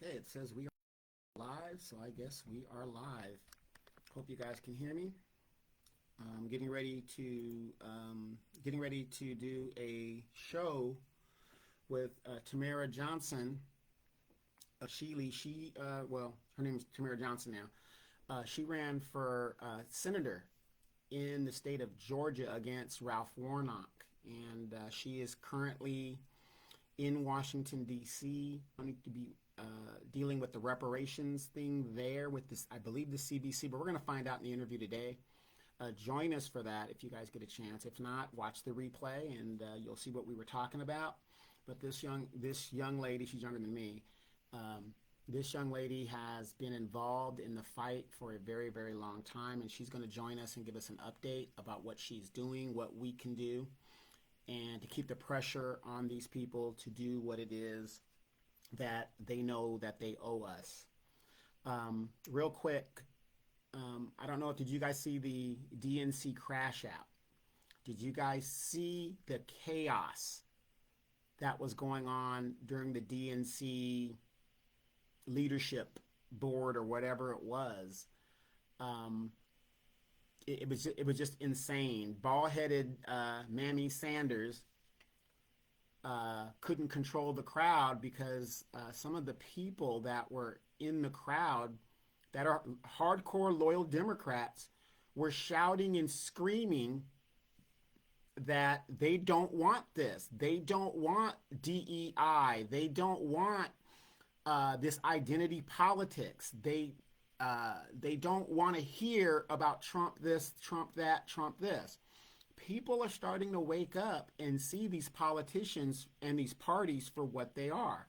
Okay, it says we are live, so I guess we are live. Hope you guys can hear me. I'm getting ready to do a show with Tamara Johnson of Sheely. Her name is Tamara Johnson now. She ran for senator in the state of Georgia against Ralph Warnock, and she is currently in Washington D.C. wanting to be dealing with the reparations thing there with this, I believe, the CBC. But we're going to find out in the interview today. Join us for that if you guys get a chance. If not, watch the replay and you'll see what we were talking about. But this young lady, she's younger than me. This young lady has been involved in the fight for a very, very long time, and she's going to join us and give us an update about what she's doing, what we can do, and to keep the pressure on these people to do what it is that they know that they owe us. Real quick, I don't know, did you guys see the DNC crash out? Did you guys see the chaos that was going on during the DNC leadership board or whatever it was? It was just insane. Bald-headed Mamie Sanders couldn't control the crowd because some of the people that were in the crowd that are hardcore loyal Democrats were shouting and screaming that they don't want this. They don't want DEI. They don't want this identity politics. They don't want to hear about Trump this, Trump that, Trump this. People are starting to wake up and see these politicians and these parties for what they are.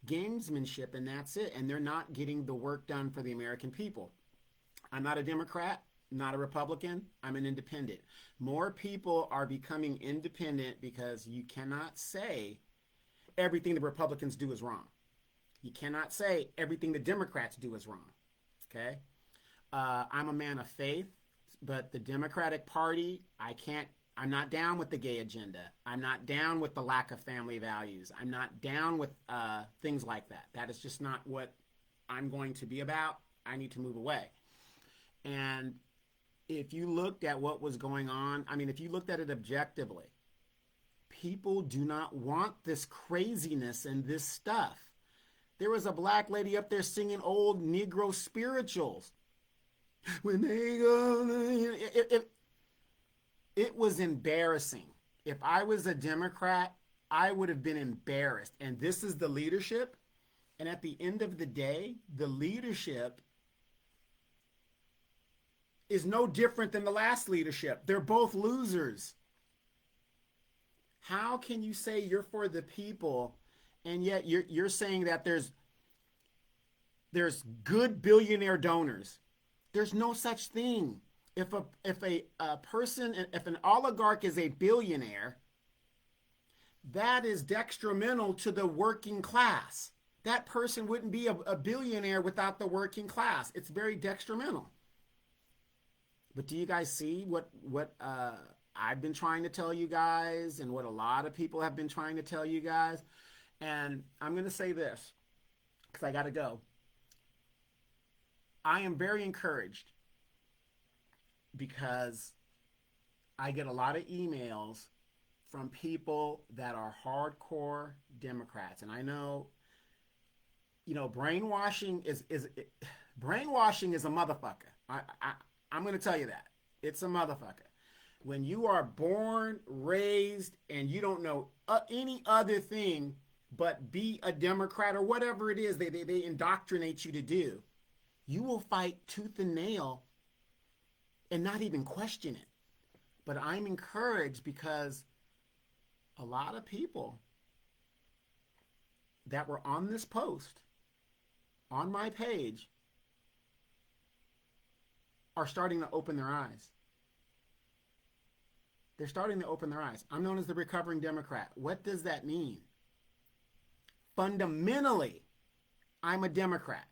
Gamesmanship, and that's it. And they're not getting the work done for the American people. I'm not a Democrat, not a Republican. I'm an independent. More people are becoming independent because you cannot say everything the Republicans do is wrong. You cannot say everything the Democrats do is wrong. Okay? I'm a man of faith, but the Democratic Party, I'm not down with the gay agenda. I'm not down with the lack of family values. I'm not down with things like that. That is just not what I'm going to be about. I need to move away. And if you looked at what was going on, if you looked at it objectively, people do not want this craziness and this stuff. There was a black lady up there singing old Negro spirituals. When they go, it was embarrassing. If I was a Democrat, I would have been embarrassed. And this is the leadership. And at the end of the day, the leadership is no different than the last leadership. They're both losers. How can you say you're for the people and yet you're saying that there's good billionaire donors? There's no such thing. If an oligarch is a billionaire, that is detrimental to the working class. That person wouldn't be a billionaire without the working class. It's very detrimental. But do you guys see what I've been trying to tell you guys and what a lot of people have been trying to tell you guys? And I'm going to say this because I got to go. I am very encouraged because I get a lot of emails from people that are hardcore Democrats. And I know, brainwashing is brainwashing is a motherfucker. I'm going to tell you that. It's a motherfucker. When you are born, raised, and you don't know any other thing but be a Democrat or whatever it is they indoctrinate you to do, you will fight tooth and nail and not even question it. But I'm encouraged because a lot of people that were on this post, on my page, are starting to open their eyes. They're starting to open their eyes. I'm known as the recovering Democrat. What does that mean? Fundamentally, I'm a Democrat.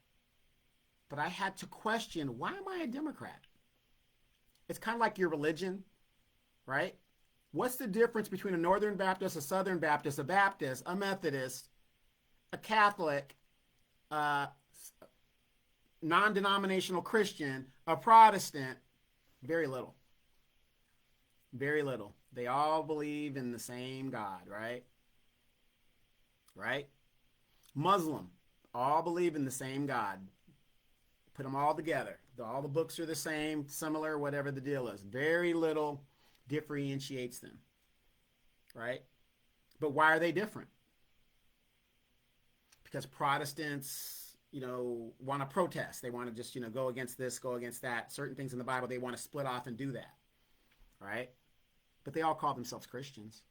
But I had to question, why am I a Democrat? It's kind of like your religion, right? What's the difference between a Northern Baptist, a Southern Baptist, a Methodist, a Catholic, a non-denominational Christian, a Protestant, very little. Very little. They all believe in the same God, right? Right? Muslim, all believe in the same God. Put them all together. All the books are the same, similar, whatever the deal is. Very little differentiates them, right? But why are they different? Because Protestants, want to protest. They want to just, go against this, go against that. Certain things in the Bible, they want to split off and do that, right? But they all call themselves Christians,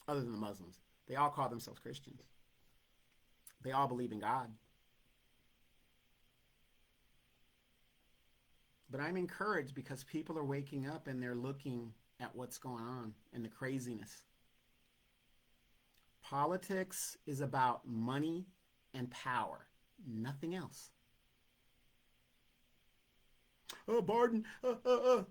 other than the Muslims. They all call themselves Christians. They all believe in God. But I'm encouraged because people are waking up and they're looking at what's going on and the craziness. Politics is about money and power, nothing else. Oh, pardon. A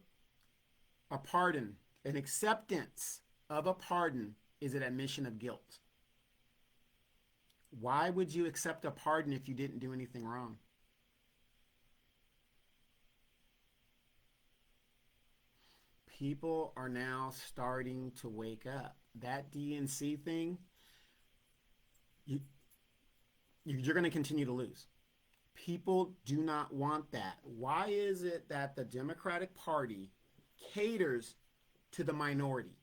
pardon, an acceptance of a pardon is an admission of guilt. Why would you accept a pardon if you didn't do anything wrong? People are now starting to wake up. That DNC thing, you're going to continue to lose. People do not want that. Why is it that the Democratic Party caters to the minority?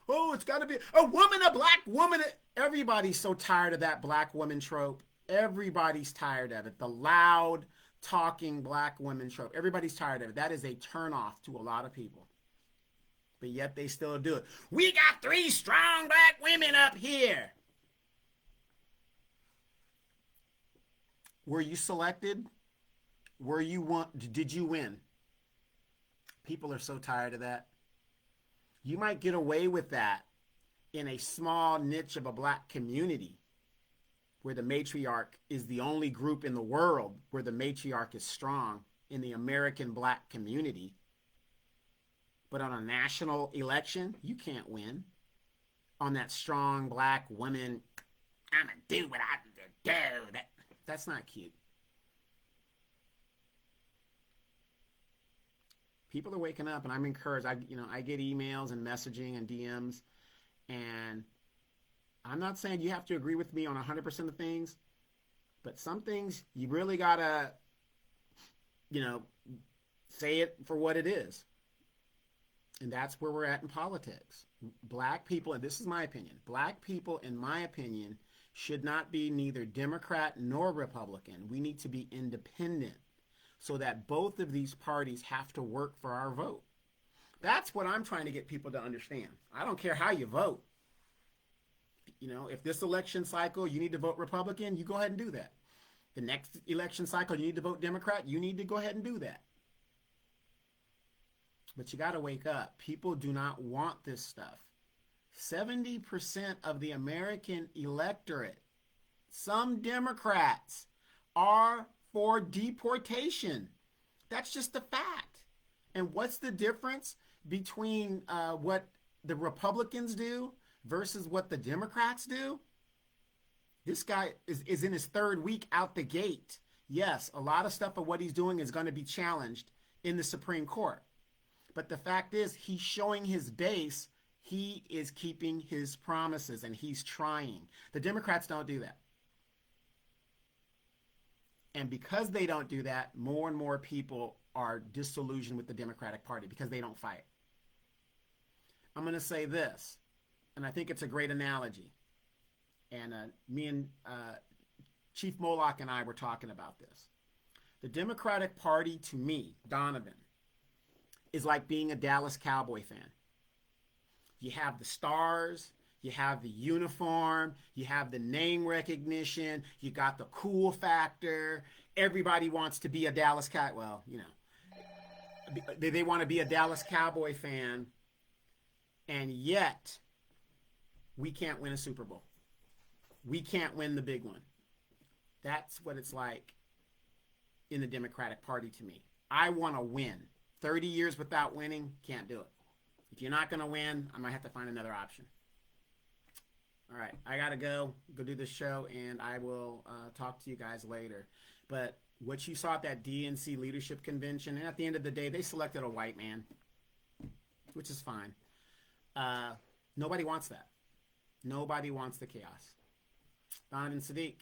Oh, it's got to be a woman, a black woman. Everybody's so tired of that black woman trope. Everybody's tired of it. The loud talking black women trope. Everybody's tired of it. That is a turnoff to a lot of people. But yet they still do it. We got 3 strong black women up here. Were you selected? Did you win? People are so tired of that. You might get away with that in a small niche of a black community where the matriarch is the only group in the world where the matriarch is strong in the American black community. But on a national election, you can't win on that strong black woman. I'm going to do what I do. That's not cute. People are waking up, and I'm encouraged. I get emails and messaging and DMs, and I'm not saying you have to agree with me on 100% of things, but some things you really gotta, say it for what it is. And that's where we're at in politics. Black people, and this is my opinion, black people, in my opinion, should not be neither Democrat nor Republican. We need to be independent so that both of these parties have to work for our vote. That's what I'm trying to get people to understand. I don't care how you vote. If this election cycle you need to vote Republican, you go ahead and do that. The next election cycle you need to vote Democrat, you need to go ahead and do that. But you got to wake up. People do not want this stuff. 70% of the American electorate, some Democrats, are for deportation. That's just a fact. And what's the difference between what the Republicans do versus what the Democrats do? This guy is in his 3rd week out the gate. Yes, a lot of stuff of what he's doing is going to be challenged in the Supreme Court. But the fact is, he's showing his base. He is keeping his promises, and he's trying. The Democrats don't do that. And because they don't do that, more and more people are disillusioned with the Democratic Party because they don't fight. I'm going to say this, and I think it's a great analogy. And me and Chief Moloch and I were talking about this. The Democratic Party, to me, Donovan, is like being a Dallas Cowboy fan. You have the stars, you have the uniform, you have the name recognition, you got the cool factor. Everybody wants to be a Dallas Cowboy. Well, they want to be a Dallas Cowboy fan, and yet we can't win a Super Bowl. We can't win the big one. That's what it's like in the Democratic Party to me. I want to win. 30 years without winning, can't do it. If you're not going to win, I might have to find another option. All right, I gotta go do this show, and I will talk to you guys later. But what you saw at that DNC leadership convention, and at the end of the day, they selected a white man, which is fine. Uh, Nobody wants that. Nobody wants the chaos. Donovan, Saadiq,